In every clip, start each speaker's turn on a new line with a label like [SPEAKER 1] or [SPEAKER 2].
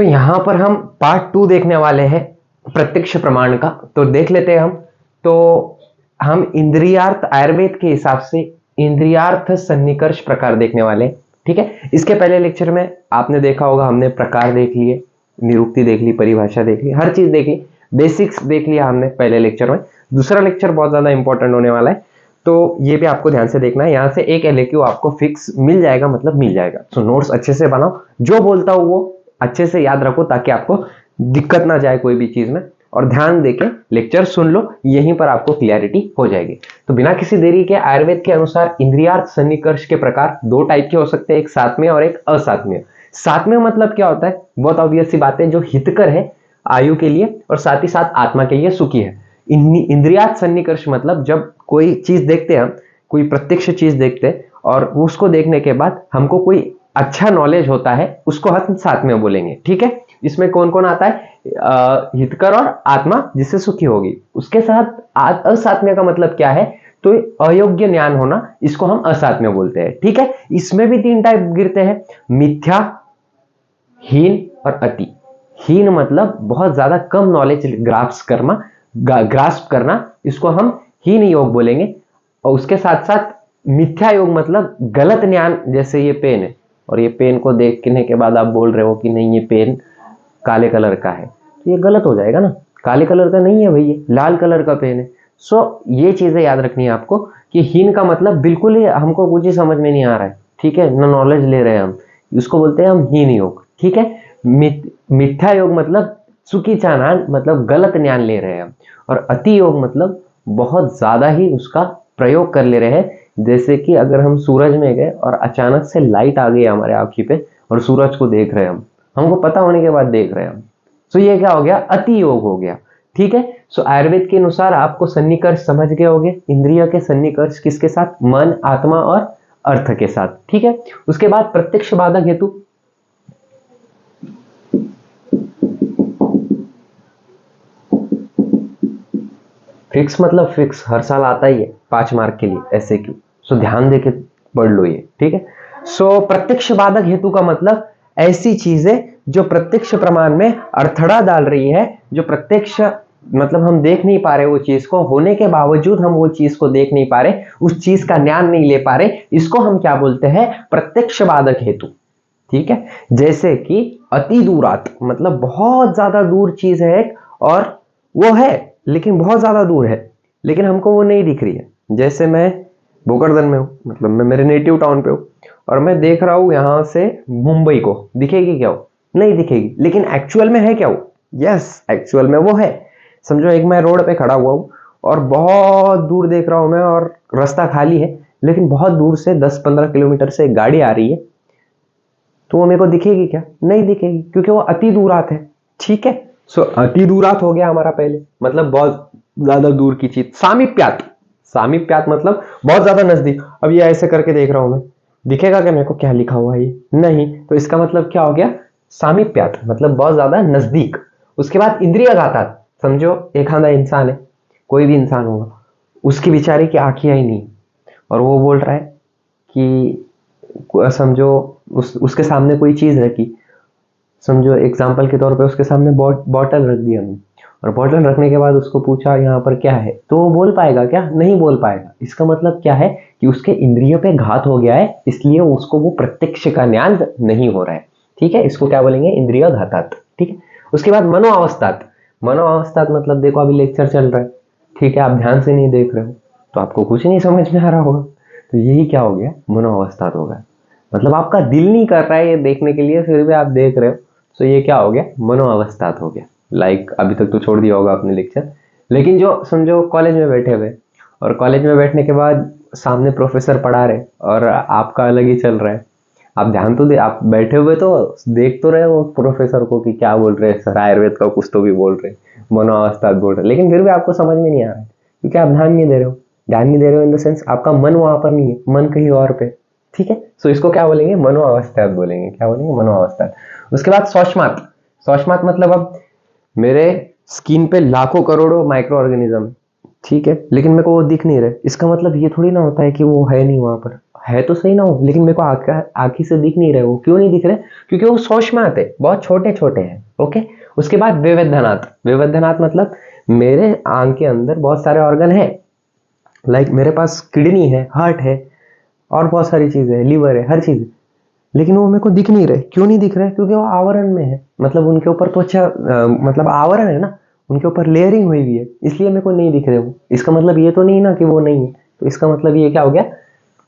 [SPEAKER 1] तो यहाँ पर हम पार्ट 2 देखने वाले हैं प्रत्यक्ष प्रमाण का। तो देख लेते हैं हम। तो हम इंद्रियार्थ आयुर्वेद के हिसाब से इंद्रियार्थ सन्निकर्ष प्रकार देखने वाले हैं। ठीक है, इसके पहले लेक्चर में आपने देखा होगा, हमने प्रकार देख लिए, निरुक्ति देख ली, परिभाषा देख ली, हर चीज देख ली, बेसिक्स देख लिया हमने पहले लेक्चर में। दूसरा लेक्चर बहुत ज्यादा इंपॉर्टेंट होने वाला है, तो ये भी आपको ध्यान से देखना है। यहाँ से एक एलएक्यू आपको फिक्स मिल जाएगा, मतलब मिल जाएगा। तो नोट्स अच्छे से बनाओ, जो बोलता हूँ वो अच्छे से याद रखो ताकि आपको दिक्कत ना जाए कोई भी चीज में, और ध्यान देके लेक्चर सुन लो, यहीं पर आपको क्लियरिटी हो जाएगी। तो बिना किसी देरी के आयुर्वेद के अनुसार इंद्रियार्थ सन्निकर्ष के प्रकार दो टाइप के हो सकते हैं, एक सात्म्य और एक असात्म्य। सात्म्य मतलब क्या होता है, बहुत ऑब्वियस सी बात है, जो हितकर है आयु के लिए और साथ ही साथ आत्मा के लिए सुखी है। इंद्रियार्थ सन्निकर्ष मतलब जब कोई चीज देखते हैं हम, कोई प्रत्यक्ष चीज देखते हैं और उसको देखने के बाद हमको कोई अच्छा नॉलेज होता है, उसको हम सात्म्य बोलेंगे। ठीक है, इसमें कौन कौन आता है, हितकर और आत्मा जिससे सुखी होगी। उसके साथ असात्म्य का मतलब क्या है, तो अयोग्य ज्ञान होना, इसको हम असात्म्य बोलते हैं। ठीक है, इसमें भी तीन टाइप गिरते हैं, मिथ्या, हीन और अति। हीन मतलब बहुत ज्यादा कम नॉलेज ग्रास्प करना, इसको हम हीन योग बोलेंगे। और उसके साथ साथ मिथ्या योग मतलब गलत ज्ञान, जैसे ये पेन है और ये पेन को देखने के बाद आप बोल रहे हो कि नहीं ये पेन काले कलर का है, तो ये गलत हो जाएगा ना, काले कलर का नहीं है भाई, ये लाल कलर का पेन है। सो ये चीजें याद रखनी है आपको कि हीन का मतलब बिल्कुल ही हमको कुछ ही समझ में नहीं आ रहा है, ठीक है, ना नॉलेज ले रहे हैं हम, उसको बोलते हैं हम हीन योग। ठीक है, मिथ्या योग मतलब सुखी चानान, मतलब गलत ज्ञान ले रहे हैं हम। और अति योग मतलब बहुत ज्यादा ही उसका प्रयोग कर ले रहे हैं, जैसे कि अगर हम सूरज में गए और अचानक से लाइट आ गई हमारे आंखी पे और सूरज को देख रहे हैं हम, हमको पता होने के बाद देख रहे हैं हम, तो ये क्या हो गया, अति योग हो गया। ठीक है, सो आयुर्वेद के अनुसार आपको सन्निकर्ष समझ गए होंगे, इंद्रिय के सन्निकर्ष किसके साथ, मन, आत्मा और अर्थ के साथ। ठीक है, उसके बाद प्रत्यक्ष बाधक हेतु। फिक्स मतलब फिक्स, हर साल आता ही है 5 मार्क के लिए ऐसे क्यों, सो ध्यान देके पढ़ लो ये। ठीक है, सो प्रत्यक्ष बाधक हेतु का मतलब ऐसी चीजें जो प्रत्यक्ष प्रमाण में अड़थड़ा डाल रही है, जो प्रत्यक्ष मतलब हम देख नहीं पा रहे वो चीज को, होने के बावजूद हम वो चीज को देख नहीं पा रहे, उस चीज का ज्ञान नहीं ले पा रहे, इसको हम क्या बोलते हैं, प्रत्यक्ष बाधक हेतु। ठीक है, जैसे कि अति दूरात मतलब बहुत ज्यादा दूर चीज है एक, और वो है लेकिन बहुत ज्यादा दूर है, लेकिन हमको वो नहीं दिख रही है। जैसे मैं भोकरदन में हूँ, मतलब मैं मेरे नेटिव टाउन पे हूँ और मैं देख रहा हूँ यहाँ से मुंबई को, दिखेगी क्या वो, नहीं दिखेगी, लेकिन एक्चुअल में है क्या वो, यस एक्चुअल में वो है। समझो एक मैं रोड पे खड़ा हुआ हूँ और बहुत दूर देख रहा हूँ मैं, और रास्ता खाली है, लेकिन बहुत दूर से 10-15 किलोमीटर से एक गाड़ी आ रही है, तो वो मेरे को दिखेगी क्या, नहीं दिखेगी, क्योंकि वो अति दूरात है। ठीक है, सो अति दूरात हो गया हमारा पहले, मतलब बहुत ज्यादा दूर की चीज। सामीप्यात, सामीप्यात मतलब बहुत ज्यादा नजदीक। अब ये ऐसे करके देख रहा हूं मैं, दिखेगा क्या मेरे को क्या लिखा हुआ है ये, नहीं, तो इसका मतलब क्या हो गया, सामीप्यात मतलब बहुत ज्यादा नजदीक। उसके बाद इंद्रिय घातात, समझो एक आधा इंसान है, कोई भी इंसान होगा, उसकी बेचारे की आंखें ही नहीं, और वो बोल रहा है कि समझो उसके सामने कोई चीज रखी, समझो एग्जाम्पल के तौर पे उसके सामने बॉटल रख दी हमने, और बॉटल रखने के बाद उसको पूछा यहाँ पर क्या है, तो वो बोल पाएगा क्या, नहीं बोल पाएगा। इसका मतलब क्या है कि उसके इंद्रियों पे घात हो गया है, इसलिए उसको वो प्रत्यक्ष का ज्ञान नहीं हो रहा है। ठीक है, इसको क्या बोलेंगे, इंद्रिय घातात। ठीक है, उसके बाद मनोअवस्थात। मनोअवस्थात मतलब देखो अभी लेक्चर चल रहा है, ठीक है, आप ध्यान से नहीं देख रहे हो तो आपको कुछ नहीं समझ में आ रहा होगा, तो यही क्या हो गया, मनोअवस्थात होगा। मतलब आपका दिल नहीं कर रहा है ये देखने के लिए, फिर भी आप देख रहे हो, तो ये क्या हो गया, मनोअवस्थात हो गया। लाइक अभी तक तो छोड़ दिया होगा आपने लेक्चर, लेकिन जो समझो कॉलेज में बैठे हुए, और कॉलेज में बैठने के बाद सामने प्रोफेसर पढ़ा रहे और आपका अलग ही चल रहा है, आप ध्यान तो दे, आप बैठे हुए तो देख तो रहे हो प्रोफेसर को कि क्या बोल रहे हैं सर, आयुर्वेद का कुछ तो भी बोल रहे, मनोअवस्थात बोल रहे, लेकिन फिर भी आपको समझ में नहीं आ रहा है, क्योंकि आप ध्यान नहीं दे रहे हो। ध्यान नहीं दे रहे हो इन द सेंस आपका मन वहां पर नहीं है, मन कहीं और पे। ठीक है, सो इसको क्या बोलेंगे, मनोअवस्थात बोलेंगे, क्या बोलेंगे, मनोअवस्थात। उसके बाद सौष्मात। सौष्मात मतलब अब मेरे स्किन पे लाखों करोड़ों माइक्रो ऑर्गेनिज्म, ठीक है, लेकिन मेरे को वो दिख नहीं रहे, इसका मतलब ये थोड़ी ना होता है कि वो है नहीं वहां पर, है तो सही ना हो, लेकिन मेरे को आंखी से दिख नहीं रहे। वो क्यों नहीं दिख रहे? क्योंकि वो सूक्ष्मात है, बहुत छोटे छोटे हैं। ओके, उसके बाद विविधनाथ। विविधनाथ मतलब मेरे आंख के अंदर बहुत सारे ऑर्गन है, लाइक मेरे पास किडनी है, हार्ट है, और बहुत सारी चीजें है, लीवर है, हर चीज है, लेकिन वो मेरे को दिख नहीं रहे। क्यों नहीं दिख रहे? क्योंकि वो आवरण में है, मतलब उनके ऊपर त्वचा मतलब आवरण है ना, उनके ऊपर लेयरिंग हुई हुई है, इसलिए मेरे को नहीं दिख रहे वो। इसका मतलब ये तो नहीं ना कि वो नहीं है, तो इसका मतलब ये क्या हो गया?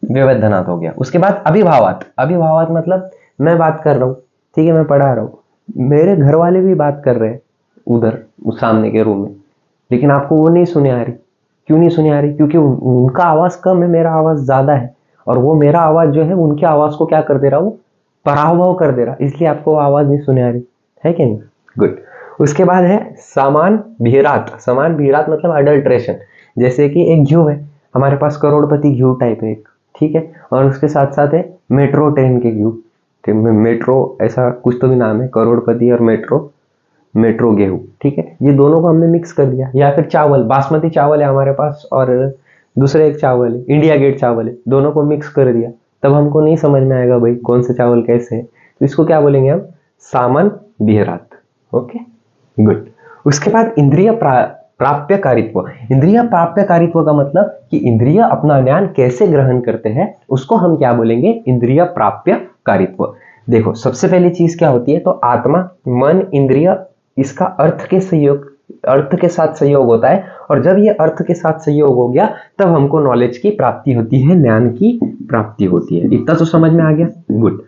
[SPEAKER 1] विविधनाथ हो गया। उसके बाद अभिभावात। अभिभावात मतलब मैं बात कर रहा हूँ, ठीक है, मैं पढ़ा रहा हूँ, मेरे घर वाले भी बात कर रहे हैं उधर उस सामने के रूम में, लेकिन आपको वो नहीं सुने आ रही। क्यों नहीं सुने आ रही? क्योंकि उनका आवाज कम है, मेरा आवाज ज्यादा है, और वो मेरा आवाज जो है उनकी आवाज को क्या कर दे रहा हूँ? पराभव कर दे रहा, इसलिए आपको आवाज नहीं सुने आ रही है कि नहीं? गुड। उसके बाद है समान भीरात। समान भीरात मतलब अडल्ट्रेशन। जैसे कि एक घी है हमारे पास, करोड़पति घी टाइप है एक, ठीक है, और उसके साथ साथ है मेट्रो ट्रेन के घी, मेट्रो ऐसा कुछ तो भी नाम है, करोड़पति और मेट्रो, मेट्रो गेहूं, ठीक है, ये दोनों को हमने मिक्स कर दिया। या फिर चावल, बासमती चावल है हमारे पास, और दूसरा एक चावल है इंडिया गेट चावल है, दोनों को मिक्स कर दिया, तब हमको नहीं समझ में आएगा भाई कौन से चावल कैसे है, तो इसको क्या बोलेंगे हम? सामन बिहरात। Okay, good. उसके बाद इंद्रिय प्राप्यकारित्व। इंद्रिय प्राप्यकारित्व का मतलब कि इंद्रिय अपना ज्ञान कैसे ग्रहण करते हैं, उसको हम क्या बोलेंगे? इंद्रिय प्राप्यकारित्व। देखो, सबसे पहली चीज क्या होती है? तो आत्मा, मन, इंद्रिय, इसका अर्थ के साथ सहयोग होता है, और जब ये अर्थ के साथ सहयोग हो गया तब हमको नॉलेज की प्राप्ति होती है, ज्ञान की प्राप्ति होती है। इतना तो समझ में आ गया? गुड।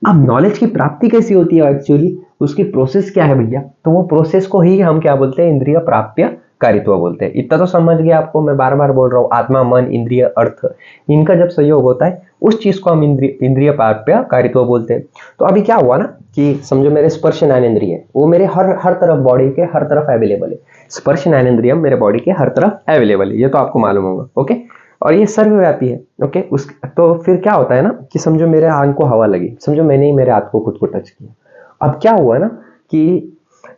[SPEAKER 1] अब नॉलेज की प्राप्ति कैसी होती है एक्चुअली, उसकी प्रोसेस क्या है भैया? तो वो प्रोसेस को ही हम क्या बोलते हैं? इंद्रिय प्राप्य कारित्व बोलते हैं। इतना तो समझ गया आपको, मैं बार बार बोल रहा हूँ, आत्मा, मन, इंद्रिय, अर्थ, इनका जब सहयोग होता है उस चीज को हम इंद्रिय प्राप्य कारित्व बोलते हैं। तो अभी क्या हुआ ना कि समझो मेरे स्पर्श ज्ञानेंद्रिय है, वो मेरे हर तरफ, बॉडी के हर तरफ अवेलेबल है। स्पर्श ज्ञानेंद्रिय मेरे बॉडी के हर तरफ अवेलेबल है, ये तो आपको मालूम होगा। ओके, और ये सर्वव्यापी है। ओके, तो फिर क्या होता है ना कि समझो मेरे आंख को हवा लगी, समझो मैंने ही मेरे हाथ को खुद को टच किया। अब क्या हुआ ना कि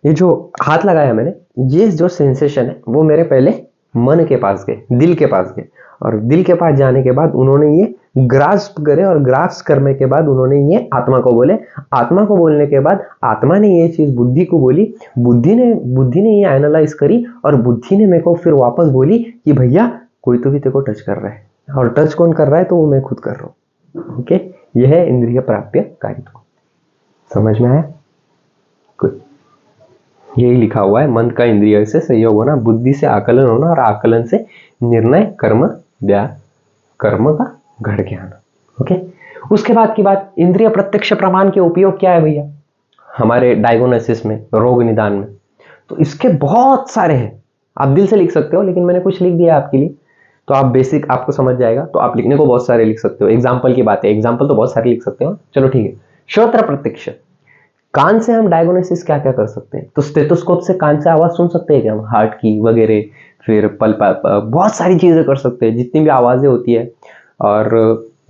[SPEAKER 1] ये जो हाथ लगाया मैंने, ये जो सेंसेशन है वो मेरे पहले मन के पास गए, दिल के पास गए, और दिल के पास जाने के बाद उन्होंने ये ग्रास्प करे, और ग्रास्प करने के बाद उन्होंने ये आत्मा को बोले। आत्मा को बोलने के बाद आत्मा ने ये चीज बुद्धि को बोली, बुद्धि ने ये एनालाइज करी, और बुद्धि ने मेरे को फिर वापस बोली कि भैया कोई तो भी तेरे को टच कर रहा है, और टच कौन कर रहा है? तो वो मैं खुद कर रहा हूँ। ओके, यह है इंद्रिय प्राप्य कारित्व। समझ में आया? कुछ यही लिखा हुआ है, मन का इंद्रिय से सहयोग होना, बुद्धि से आकलन होना, और आकलन से निर्णय, कर्म का घट के आना। ओके, उसके बाद की बात, इंद्रिय प्रत्यक्ष प्रमाण के उपयोग क्या है भैया हमारे डायग्नोसिस में, रोग निदान में? तो इसके बहुत सारे हैं, आप दिल से लिख सकते हो, लेकिन मैंने कुछ लिख दिया आपके लिए, तो आप बेसिक आपको समझ जाएगा। तो आप लिखने को बहुत सारे लिख सकते हो, एग्जाम्पल की बात है, एग्जाम्पल तो बहुत सारे लिख सकते हो। चलो ठीक है। श्रोत्र प्रत्यक्ष, कान से हम डायग्नोसिस क्या क्या कर सकते हैं? तो स्टेथोस्कोप से कान से आवाज सुन सकते हैं क्या हम, हार्ट की वगैरह, फिर बहुत सारी चीजें कर सकते हैं, जितनी भी आवाजें होती है, और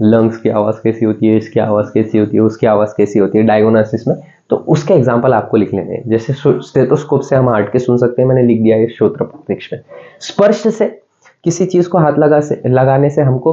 [SPEAKER 1] लंग्स की आवाज कैसी होती है, इसकी आवाज कैसी होती है, उसकी आवाज कैसी होती है डायग्नोसिस में, तो उसके एग्जाम्पल आपको लिख लेने हैं। जैसे स्टेथोस्कोप से हम हार्ट के सुन सकते हैं, मैंने लिख दिया है श्रोत्र प्रत्यक्ष में। स्पर्श से किसी चीज को हाथ लगाने से हमको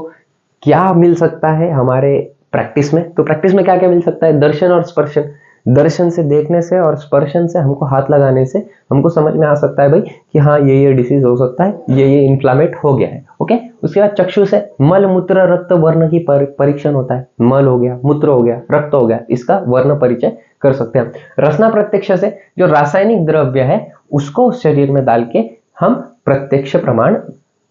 [SPEAKER 1] क्या मिल सकता है हमारे प्रैक्टिस में? तो प्रैक्टिस में क्या क्या मिल सकता है? दर्शन और स्पर्शन। दर्शन से देखने से, और स्पर्शन से हमको हाथ लगाने से हमको समझ में आ सकता है भाई कि हाँ ये डिसीज हो सकता है, ये इन्फ्लामेट हो गया है। ओके, उसके बाद चक्षु से मल, मूत्र, रक्त, वर्ण की परीक्षण होता है। मल हो गया, मूत्र हो गया, रक्त हो गया, इसका वर्ण परिचय कर सकते हैं। रसना प्रत्यक्ष से जो रासायनिक द्रव्य है उसको शरीर में डाल के हम प्रत्यक्ष प्रमाण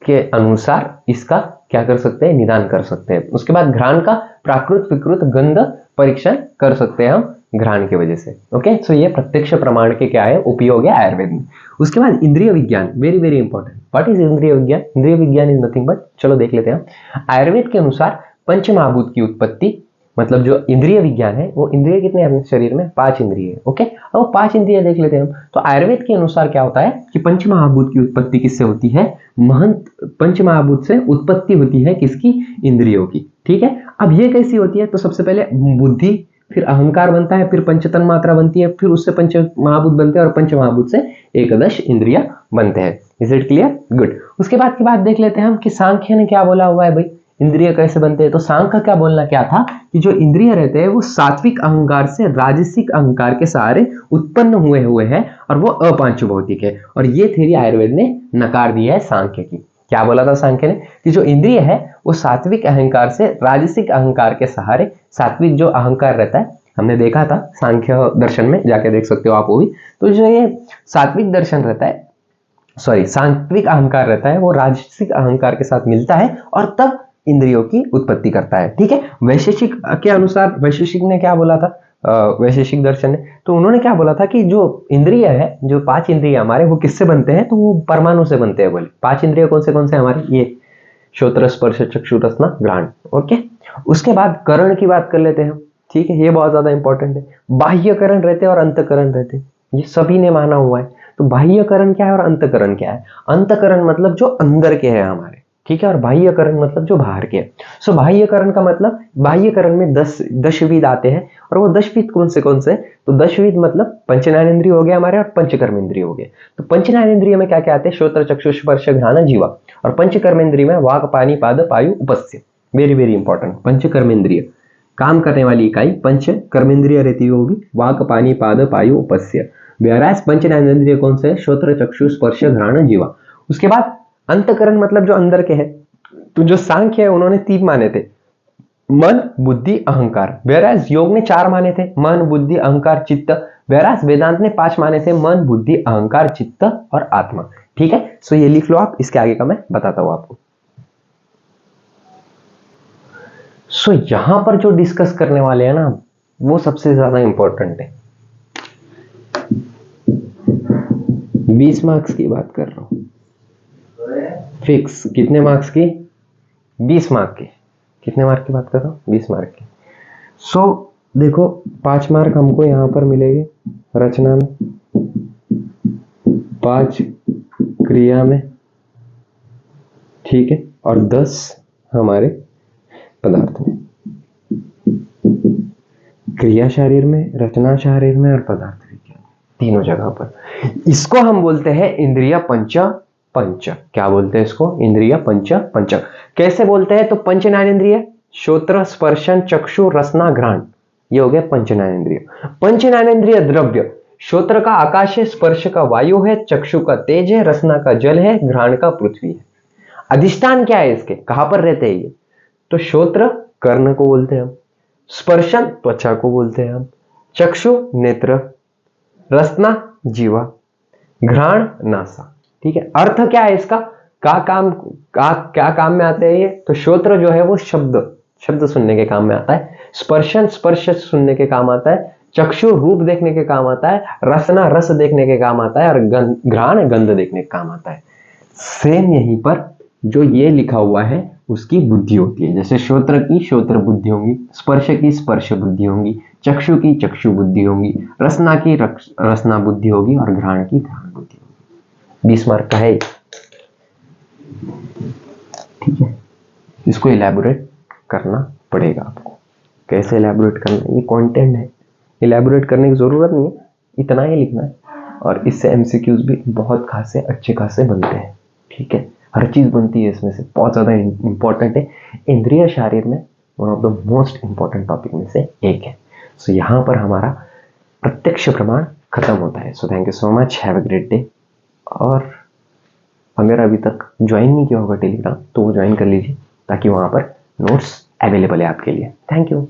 [SPEAKER 1] के अनुसार इसका क्या कर सकते हैं? निदान कर सकते हैं। उसके बाद घ्राण का प्राकृत विकृत गंध परीक्षण कर सकते हैं हम घ्राण की वजह से। ओके, सो ये प्रत्यक्ष प्रमाण के क्या है? उपयोग है आयुर्वेद में। उसके बाद इंद्रिय विज्ञान, very very important. What is इंद्रिय विज्ञान? इंद्रिय विज्ञान इज नथिंग बट, चलो देख लेते हैं। आयुर्वेद के अनुसार पंचमहाभूत की उत्पत्ति, मतलब जो इंद्रिय विज्ञान है वो इंद्रिय कितने हैं अपने शरीर में? 5 इंद्रिय है। ओके, अब 5 इंद्रिय देख लेते हैं हम। तो आयुर्वेद के अनुसार क्या होता है कि पंचमहाभूत की उत्पत्ति किससे होती है? महंत पंचमहाभूत से उत्पत्ति होती है किसकी? इंद्रियों की। ठीक है, अब ये कैसी होती है? तो सबसे पहले बुद्धि, फिर अहंकार बनता है, फिर पंचतन मात्रा बनती है, फिर उससे पंच महाभूत बनते हैं, और पंच महाभूत से एकदश इंद्रिया बनते हैं। Is it clear? गुड। उसके बाद की बात देख लेते हैं हम कि सांख्य ने क्या बोला हुआ है भाई। इंद्रिय कैसे बनते हैं? तो सांख्य का क्या बोलना क्या था कि जो इंद्रिय रहते हैं वो सात्विक अहंकार से राजसिक अहंकार के सहारे उत्पन्न हुए हैं और वो अपांच भौतिक है। और ये थ्योरी आयुर्वेद ने नकार दिया है सांख्य की। क्या बोला था सांख्य ने कि जो इंद्रिय है वो सात्विक अहंकार से राजसिक अहंकार के सहारे, सात्विक जो अहंकार रहता है हमने देखा था सांख्य दर्शन में, जाके देख सकते हो आप वो भी। तो जो ये सात्विक दर्शन रहता है, सॉरी सात्विक अहंकार रहता है, वो राजसिक अहंकार के साथ मिलता है और तब इंद्रियों की उत्पत्ति करता है। ठीक है, वैशेषिक के अनुसार, वैशेषिक ने क्या बोला था, वैशेषिक दर्शन ने, तो उन्होंने क्या बोला था कि जो इंद्रिय है, जो 5 इंद्रिय हमारे, वो किससे बनते हैं? तो वो परमाणु से बनते हैं। बोले 5 इंद्रिय कौन से हमारे? ये श्रोत्र स्पर्श चक्षु रसना घ्राण। ओके, उसके बाद करण की बात कर लेते हैं। ठीक है, ये बहुत ज्यादा इंपॉर्टेंट है। बाह्यकरण रहते हैं और अंतकरण रहते हैं, ये सभी ने माना हुआ है। तो बाह्यकरण क्या है और अंतकरण क्या है? अंतकरण मतलब जो अंदर के है हमारे, ठीक है, और बाह्यकरण मतलब जो बाहर के है। सो बाह्यकरण का मतलब, बाह्यकरण में 10 विध आते हैं और वो 10 विध कौन से? तो 10 विध मतलब पंच ज्ञानेंद्रिय हो गया हमारे और पंचकर्म इंद्रिय हो गए। तो पंच ज्ञानेंद्रिय में क्या क्या आते हैं? श्रोत्र चक्षु स्पर्श घ्राण जीवा। और पंचकर्म इंद्रिय में वाक पानी पाद पायु उपस्य। वेरी वेरी इंपॉर्टेंट, पंचकर्म इंद्रिय काम करने वाली इकाई पंच कर्मेंद्रिय रहती होगी, वाक पानी पाद पायु उपस्य। व्यारास पंच ज्ञानेंद्रिय कौन से? श्रोत्र चक्षु स्पर्श घ्राण जीवा। उसके बाद अंतकरण मतलब जो अंदर के है। तो जो सांख्य है उन्होंने 3 माने थे, मन बुद्धि अहंकार। वेरास योग ने 4 माने थे, मन बुद्धि अहंकार चित्त। वेरास वेदांत ने 5 माने थे, मन बुद्धि अहंकार चित्त और आत्मा। ठीक है, सो ये लिख लो आप, इसके आगे का मैं बताता हूं आपको। सो यहां पर जो डिस्कस करने वाले हैं ना, वो सबसे ज्यादा इंपॉर्टेंट है। 20 मार्क्स की बात कर रहा हूं, फिक्स। कितने मार्क्स की? 20 मार्क की। कितने मार्क की बात कर रहा हूं? 20 मार्क की। सो देखो, 5 मार्क हमको यहां पर मिलेंगे रचना में, 5 क्रिया में, ठीक है, और 10 हमारे पदार्थ में। क्रिया शारीर में, रचना शारीर में और पदार्थ विज्ञान, तीनों जगह पर। इसको हम बोलते हैं इंद्रिय पंच। क्या बोलते हैं इसको? इंद्रिय पंच। कैसे बोलते हैं? तो पंच ज्ञानेंद्रिय, श्रोत्र स्पर्शन चक्षु रसना घ्राण, ये हो गया पंच ज्ञानेंद्रिय। पंच ज्ञानेंद्रिय द्रव्य, श्रोत्र का आकाश है, स्पर्श का वायु है, चक्षु का तेज है, रसना का जल है, घ्राण का पृथ्वी है। अधिष्ठान क्या है इसके? कहां पर रहते हैं ये? तो श्रोत्र कर्ण को बोलते हैं हम, स्पर्शन त्वचा को बोलते हैं हम, चक्षु नेत्र, रसना जीवा, घ्राण नासा। ठीक है, अर्थ क्या है इसका? क्या काम में आते हैं ये? तो श्रोत्र जो है वो शब्द सुनने के काम में आता है, स्पर्शन स्पर्श सुनने के काम आता है, चक्षु रूप देखने के काम आता है, रसना रस देखने के काम आता है, और घ्राण गंध देखने के काम आता है। सेम यहीं पर जो ये लिखा हुआ है उसकी बुद्धि होती है। जैसे श्रोत्र की श्रोत्र बुद्धि होंगी, स्पर्श की स्पर्श बुद्धि होंगी, चक्षु की चक्षु बुद्धि होंगी, रसना की रसना बुद्धि होगी और घ्राण की घ्राण बुद्धि होगी। 20 मार्क का है, ठीक है। इसको इलैबोरेट करना पड़ेगा आपको। कैसे इलैबोरेट करना? ये कंटेंट है, इलैबोरेट करने की जरूरत नहीं है, इतना ही लिखना है। और इससे एमसीक्यूज भी बहुत खासे अच्छे खासे बनते हैं। ठीक है, हर चीज बनती है इसमें से, बहुत ज्यादा इंपॉर्टेंट है। इंद्रिय शारीर में one of the most important topic में से एक है। सो यहाँ पर हमारा प्रत्यक्ष प्रमाण खत्म होता है। So thank you so much, have a great day. और अगर अभी तक ज्वाइन नहीं किया होगा टेलीग्राम, तो वो ज्वाइन कर लीजिए, ताकि वहां पर नोट्स अवेलेबल है आपके लिए। Thank you.